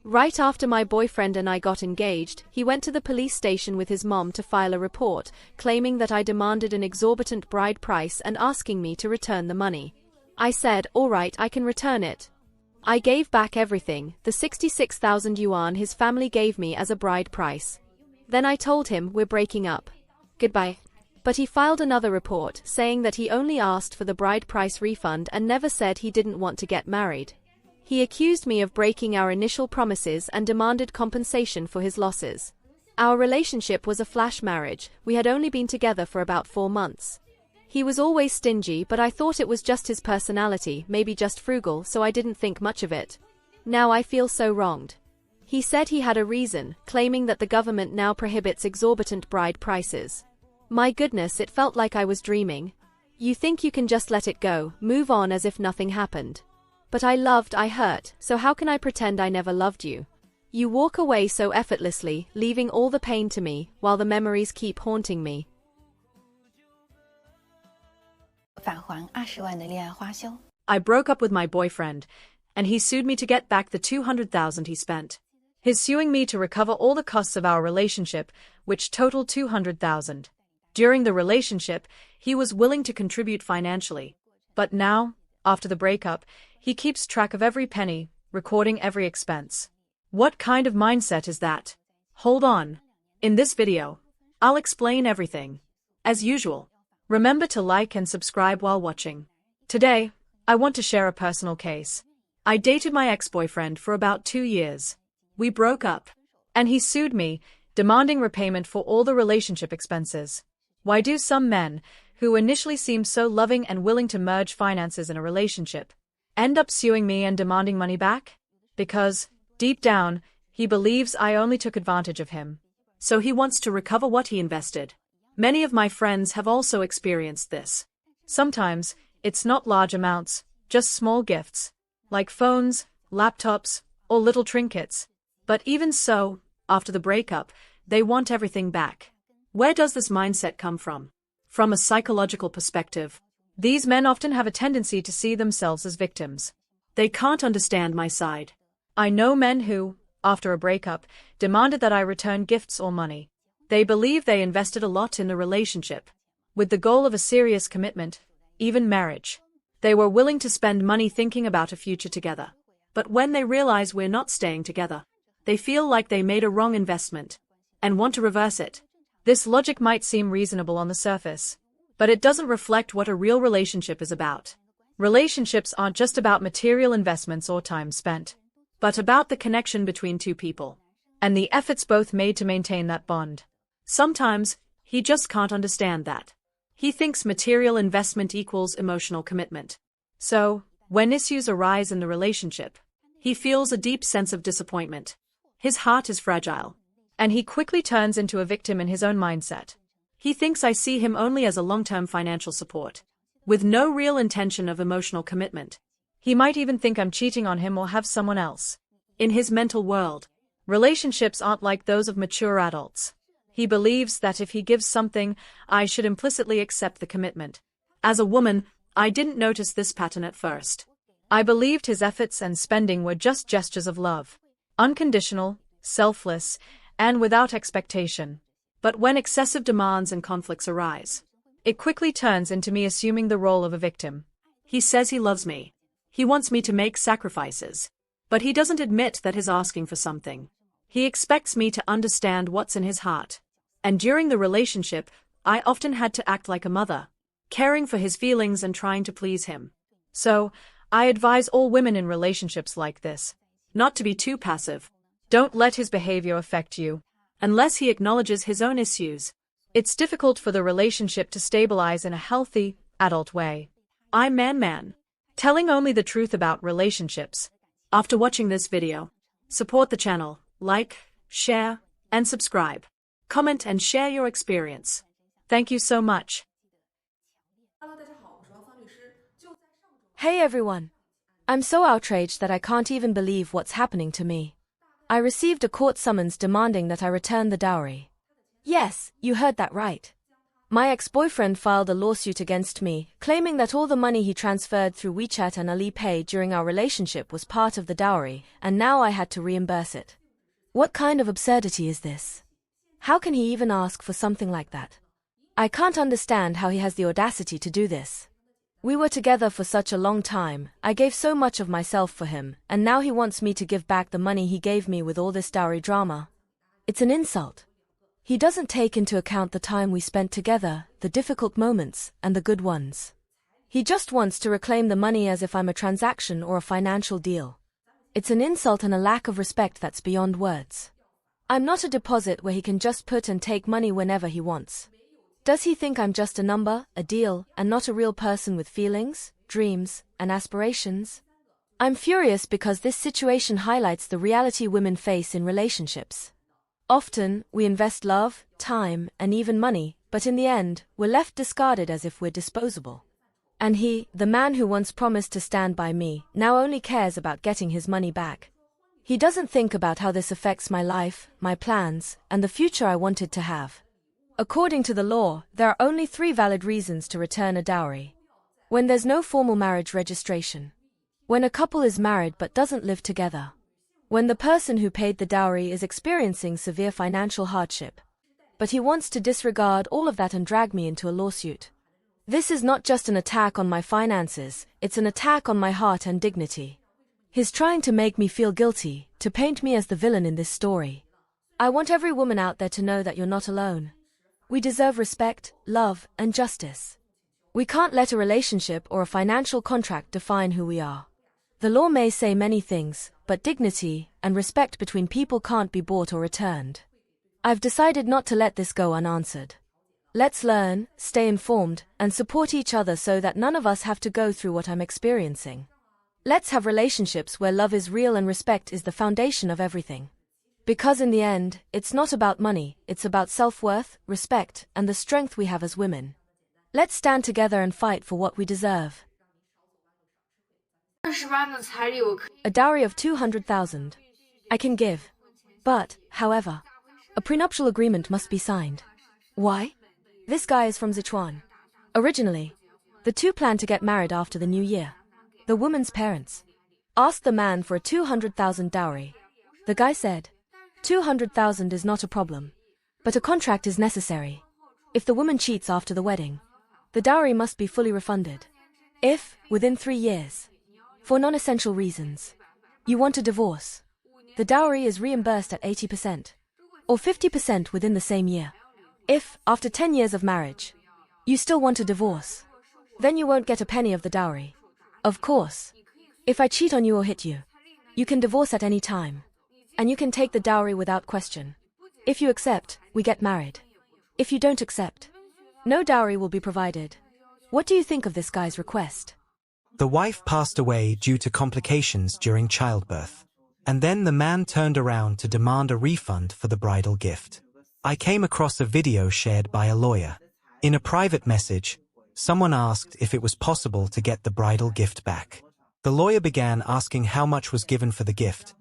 Right after my boyfriend and I got engaged, he went to the police station with his mom to file a report, claiming that I demanded an exorbitant bride price and asking me to return the money. I said, all right, I can return it. I gave back everything, the 66,000 yuan his family gave me as a bride price. Then I told him we're breaking up. Goodbye. But he filed another report, saying that he only asked for the bride price refund and never said he didn't want to get married. He accused me of breaking our initial promises and demanded compensation for his losses. Our relationship was a flash marriage, we had only been together for about 4 months. He was always stingy, but I thought it was just his personality, maybe just frugal, so I didn't think much of it. Now I feel so wronged. He said he had a reason, claiming that the government now prohibits exorbitant bride prices. My goodness, it felt like I was dreaming. You think you can just let it go, move on as if nothing happened. But I hurt, so how can I pretend I never loved you? You walk away so effortlessly, leaving all the pain to me, while the memories keep haunting me. 返还20万的恋爱花销。 I broke up with my boyfriend, and he sued me to get back the 200,000 he spent. He's suing me to recover all the costs of our relationship, which totaled 200,000. During the relationship, he was willing to contribute financially. But now, after the breakup, he keeps track of every penny, recording every expense. What kind of mindset is that? Hold on. In this video, I'll explain everything. As usual, remember to like and subscribe while watching. Today, I want to share a personal case. I dated my ex-boyfriend for about 2 years. We broke up, and he sued me, demanding repayment for all the relationship expenses. Why do some men, who initially seem so loving and willing to merge finances in a relationship, end up suing me and demanding money back? Because, deep down, he believes I only took advantage of him. So he wants to recover what he invested. Many of my friends have also experienced this. Sometimes, it's not large amounts, just small gifts, like phones, laptops, or little trinkets. But even so, after the breakup, they want everything back. Where does this mindset come from? From a psychological perspective, these men often have a tendency to see themselves as victims. They can't understand my side. I know men who, after a breakup, demanded that I return gifts or money. They believe they invested a lot in the relationship, with the goal of a serious commitment, even marriage. They were willing to spend money thinking about a future together. But when they realize we're not staying together, they feel like they made a wrong investment and want to reverse it. This logic might seem reasonable on the surface, but it doesn't reflect what a real relationship is about. Relationships aren't just about material investments or time spent, but about the connection between two people, and the efforts both made to maintain that bond. Sometimes, he just can't understand that. He thinks material investment equals emotional commitment. So, when issues arise in the relationship, he feels a deep sense of disappointment. His heart is fragile, and he quickly turns into a victim in his own mindset. He thinks I see him only as a long-term financial support, with no real intention of emotional commitment. He might even think I'm cheating on him or have someone else. In his mental world, relationships aren't like those of mature adults. He believes that if he gives something, I should implicitly accept the commitment. As a woman, I didn't notice this pattern at first. I believed his efforts and spending were just gestures of love, unconditional, selfless, and without expectation. But when excessive demands and conflicts arise, it quickly turns into me assuming the role of a victim. He says he loves me. He wants me to make sacrifices. But he doesn't admit that he's asking for something. He expects me to understand what's in his heart. And during the relationship, I often had to act like a mother, caring for his feelings and trying to please him. So, I advise all women in relationships like this, not to be too passive. Don't let his behavior affect you, unless he acknowledges his own issues. It's difficult for the relationship to stabilize in a healthy, adult way. I'm Man, telling only the truth about relationships. After watching this video, support the channel, like, share, and subscribe. Comment and share your experience. Thank you so much. Hey everyone. I'm so outraged that I can't even believe what's happening to me. I received a court summons demanding that I return the dowry. Yes, you heard that right. My ex-boyfriend filed a lawsuit against me, claiming that all the money he transferred through WeChat and Alipay during our relationship was part of the dowry, and now I had to reimburse it. What kind of absurdity is this? How can he even ask for something like that? I can't understand how he has the audacity to do this. We were together for such a long time, I gave so much of myself for him, and now he wants me to give back the money he gave me with all this dowry drama. It's an insult. He doesn't take into account the time we spent together, the difficult moments, and the good ones. He just wants to reclaim the money as if I'm a transaction or a financial deal. It's an insult and a lack of respect that's beyond words. I'm not a deposit where he can just put and take money whenever he wants. Does he think I'm just a number, a deal, and not a real person with feelings, dreams, and aspirations? I'm furious because this situation highlights the reality women face in relationships. Often, we invest love, time, and even money, but in the end, we're left discarded as if we're disposable. And he, the man who once promised to stand by me, now only cares about getting his money back. He doesn't think about how this affects my life, my plans, and the future I wanted to have. According to the law, there are only 3 valid reasons to return a dowry. When there's no formal marriage registration. When a couple is married but doesn't live together. When the person who paid the dowry is experiencing severe financial hardship. But he wants to disregard all of that and drag me into a lawsuit. This is not just an attack on my finances, it's an attack on my heart and dignity. He's trying to make me feel guilty, to paint me as the villain in this story. I want every woman out there to know that you're not alone. We deserve respect, love, and justice. We can't let a relationship or a financial contract define who we are. The law may say many things, but dignity and respect between people can't be bought or returned. I've decided not to let this go unanswered. Let's learn, stay informed, and support each other so that none of us have to go through what I'm experiencing. Let's have relationships where love is real and respect is the foundation of everything. Because in the end, it's not about money, it's about self-worth, respect, and the strength we have as women. Let's stand together and fight for what we deserve. A dowry of 200,000. I can give. But, however, a prenuptial agreement must be signed. Why? This guy is from Sichuan. Originally, the two planned to get married after the new year. The woman's parents asked the man for a 200,000 dowry. The guy said, 200,000 is not a problem, but a contract is necessary. If the woman cheats after the wedding, the dowry must be fully refunded. If, within 3 years, for non-essential reasons, you want a divorce, the dowry is reimbursed at 80%, or 50% within the same year. If, after 10 years of marriage, you still want a divorce, then you won't get a penny of the dowry. Of course, if I cheat on you or hit you, you can divorce at any time, and you can take the dowry without question. If you accept, we get married. If you don't accept, no dowry will be provided. What do you think of this guy's request? The wife passed away due to complications during childbirth, and then the man turned around to demand a refund for the bridal gift. I came across a video shared by a lawyer. In a private message, someone asked if it was possible to get the bridal gift back. The lawyer began asking how much was given for the gift,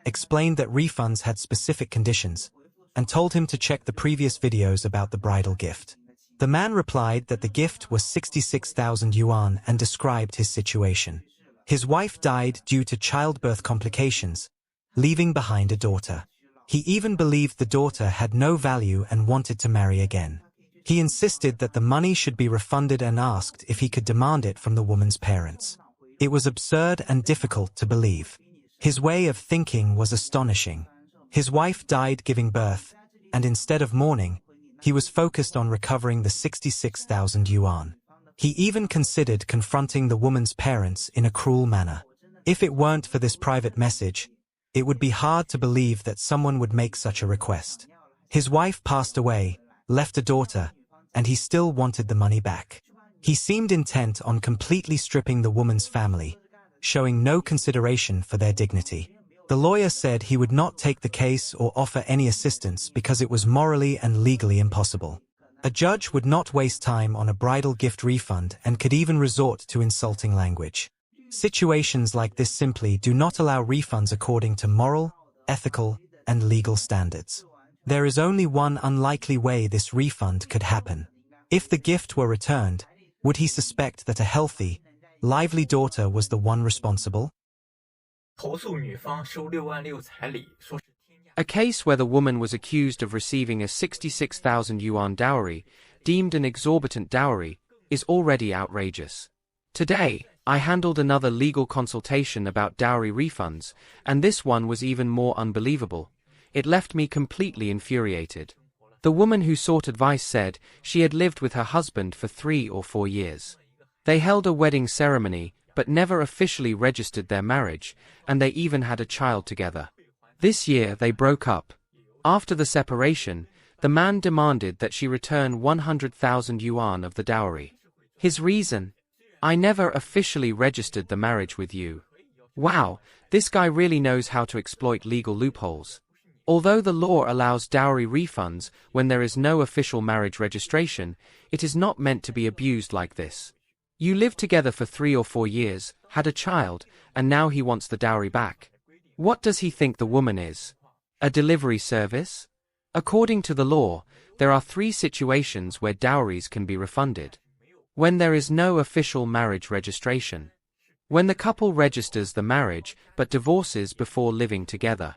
explained that refunds had specific conditions, and told him to check the previous videos about the bridal gift. The man replied that the gift was 66,000 yuan and described his situation. His wife died due to childbirth complications, leaving behind a daughter. He even believed the daughter had no value and wanted to marry again. He insisted that the money should be refunded and asked if he could demand it from the woman's parents. It was absurd and difficult to believe. His way of thinking was astonishing. His wife died giving birth, and instead of mourning, he was focused on recovering the 66,000 yuan. He even considered confronting the woman's parents in a cruel manner. If it weren't for this private message, it would be hard to believe that someone would make such a request. His wife passed away, left a daughter, and he still wanted the money back. He seemed intent on completely stripping the woman's family, showing no consideration for their dignity. The lawyer said he would not take the case or offer any assistance because it was morally and legally impossible. A judge would not waste time on a bridal gift refund and could even resort to insulting language. Situations like this simply do not allow refunds according to moral, ethical, and legal standards. There is only one unlikely way this refund could happen. If the gift were returned, would he suspect that a healthy, lively daughter was the one responsible? A case where the woman was accused of receiving a 66,000 yuan dowry, deemed an exorbitant dowry, is already outrageous. Today, I handled another legal consultation about dowry refunds, and this one was even more unbelievable. It left me completely infuriated. The woman who sought advice said she had lived with her husband for 3 or 4 years. They held a wedding ceremony, but never officially registered their marriage, and they even had a child together. This year they broke up. After the separation, the man demanded that she return 100,000 yuan of the dowry. His reason? I never officially registered the marriage with you. Wow, this guy really knows how to exploit legal loopholes. Although the law allows dowry refunds when there is no official marriage registration, it is not meant to be abused like this. You lived together for 3 or 4 years, had a child, and now he wants the dowry back. What does he think the woman is? A delivery service? According to the law, there are 3 situations where dowries can be refunded. When there is no official marriage registration. When the couple registers the marriage but divorces before living together.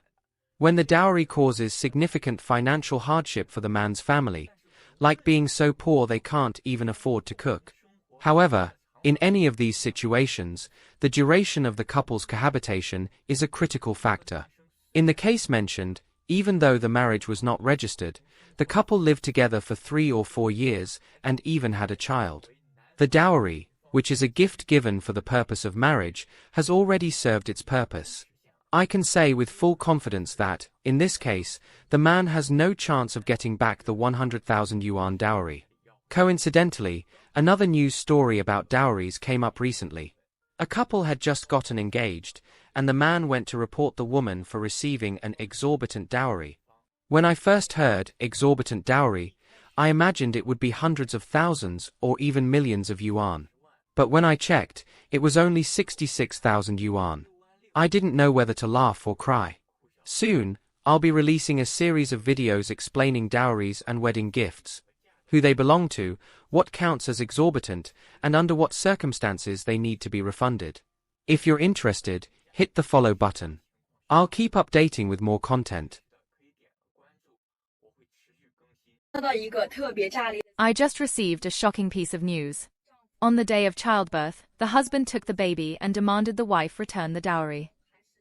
When the dowry causes significant financial hardship for the man's family, like being so poor they can't even afford to cook. However, in any of these situations, the duration of the couple's cohabitation is a critical factor. In the case mentioned, even though the marriage was not registered, the couple lived together for 3 or 4 years and even had a child. The dowry, which is a gift given for the purpose of marriage, has already served its purpose. I can say with full confidence that, in this case, the man has no chance of getting back the 100,000 yuan dowry. Coincidentally, another news story about dowries came up recently. A couple had just gotten engaged, and the man went to report the woman for receiving an exorbitant dowry. When I first heard exorbitant dowry, I imagined it would be hundreds of thousands or even millions of yuan. But when I checked, it was only 66,000 yuan. I didn't know whether to laugh or cry. Soon, I'll be releasing a series of videos explaining dowries and wedding gifts, who they belong to, what counts as exorbitant, and under what circumstances they need to be refunded. If you're interested, hit the follow button. I'll keep updating with more content. I just received a shocking piece of news. On the day of childbirth, the husband took the baby and demanded the wife return the dowry.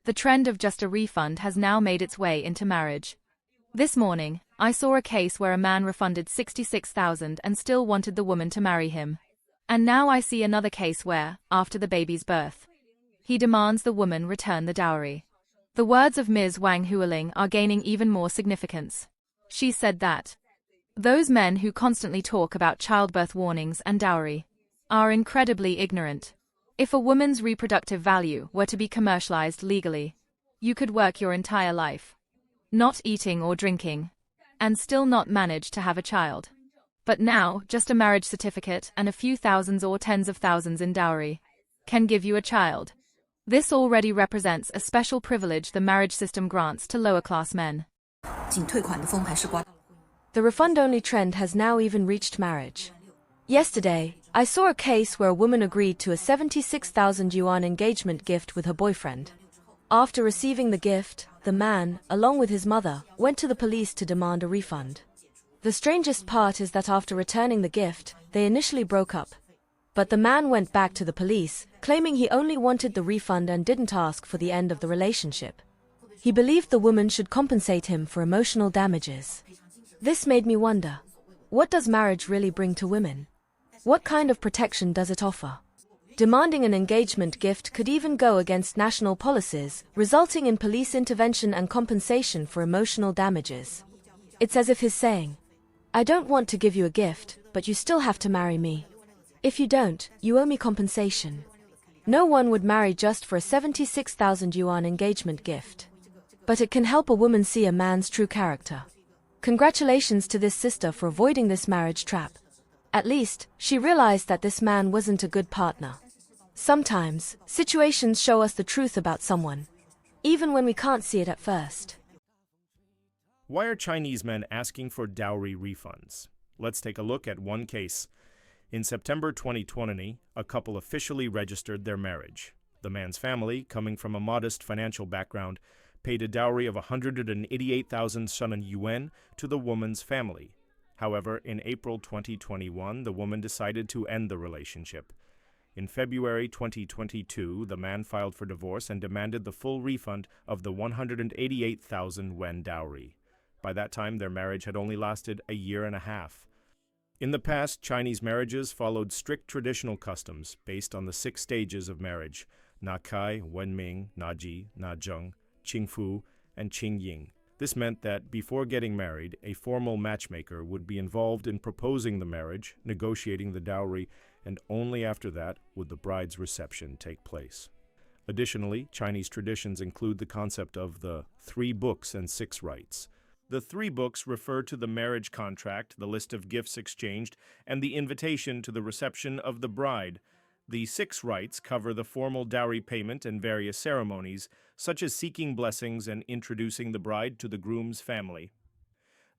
The trend of just a refund has now made its way into marriage. This morning, I saw a case where a man refunded 66,000 and still wanted the woman to marry him. And now I see another case where, after the baby's birth, he demands the woman return the dowry. The words of Ms. Wang Hualing are gaining even more significance. She said that those men who constantly talk about childbirth warnings and dowry are incredibly ignorant. If a woman's reproductive value were to be commercialized legally, you could work your entire life, not eating or drinking, and still not manage to have a child. But now, just a marriage certificate and a few thousands or tens of thousands in dowry can give you a child. This already represents a special privilege the marriage system grants to lower-class men. The refund-only trend has now even reached marriage. Yesterday, I saw a case where a woman agreed to a 76,000 yuan engagement gift with her boyfriend. After receiving the gift, the man, along with his mother, went to the police to demand a refund. The strangest part is that after returning the gift, they initially broke up. But the man went back to the police, claiming he only wanted the refund and didn't ask for the end of the relationship. He believed the woman should compensate him for emotional damages. This made me wonder, what does marriage really bring to women? What kind of protection does it offer? Demanding an engagement gift could even go against national policies, resulting in police intervention and compensation for emotional damages. It's as if he's saying, I don't want to give you a gift, but you still have to marry me. If you don't, you owe me compensation. No one would marry just for a 76,000 yuan engagement gift. But it can help a woman see a man's true character. Congratulations to this sister for avoiding this marriage trap. At least, she realized that this man wasn't a good partner. Sometimes, situations show us the truth about someone, even when we can't see it at first. Why are Chinese men asking for dowry refunds? Let's take a look at one case. In September 2020, a couple officially registered their marriage. The man's family, coming from a modest financial background, paid a dowry of 188,000 Shannon yuan to the woman's family. However, in April 2021, the woman decided to end the relationship. In February 2022, the man filed for divorce and demanded the full refund of the 188,000 yuan dowry. By that time, their marriage had only lasted a year and a half. In the past, Chinese marriages followed strict traditional customs based on the 6 stages of marriage: Na Kai, Wen Ming, Na Ji, Na Zheng, Qing Fu, and Qing Ying. This meant that before getting married, a formal matchmaker would be involved in proposing the marriage, negotiating the dowry, and only after that would the bride's reception take place. Additionally, Chinese traditions include the concept of the 3 books and 6 rites. The 3 books refer to the marriage contract, the list of gifts exchanged, and the invitation to the reception of the bride. The 6 rites cover the formal dowry payment and various ceremonies, such as seeking blessings and introducing the bride to the groom's family.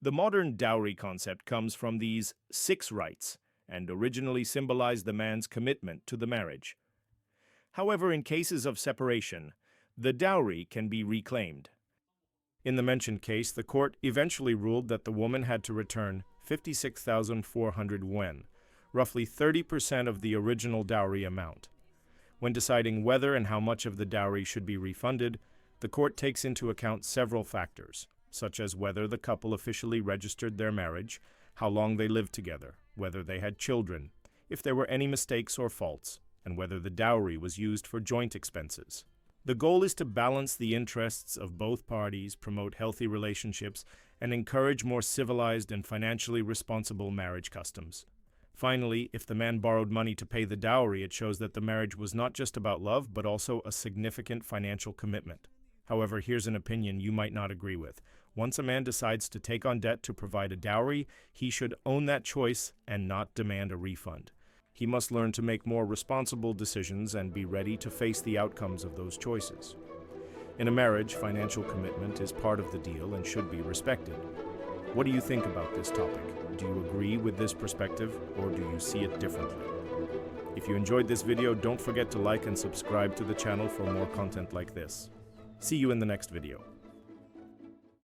The modern dowry concept comes from these 6 rites and originally symbolized the man's commitment to the marriage. However, in cases of separation, the dowry can be reclaimed. In the mentioned case, the court eventually ruled that the woman had to return 56,400 yuan, roughly 30% of the original dowry amount. When deciding whether and how much of the dowry should be refunded, the court takes into account several factors, such as whether the couple officially registered their marriage, how long they lived together, whether they had children, if there were any mistakes or faults, and whether the dowry was used for joint expenses. The goal is to balance the interests of both parties, promote healthy relationships, and encourage more civilized and financially responsible marriage customs. Finally, if the man borrowed money to pay the dowry, it shows that the marriage was not just about love, but also a significant financial commitment. However, here's an opinion you might not agree with. Once a man decides to take on debt to provide a dowry, he should own that choice and not demand a refund. He must learn to make more responsible decisions and be ready to face the outcomes of those choices. In a marriage, financial commitment is part of the deal and should be respected. What do you think about this topic? Do you agree with this perspective, or do you see it differently? If you enjoyed this video, don't forget to like and subscribe to the channel for more content like this. See you in the next video.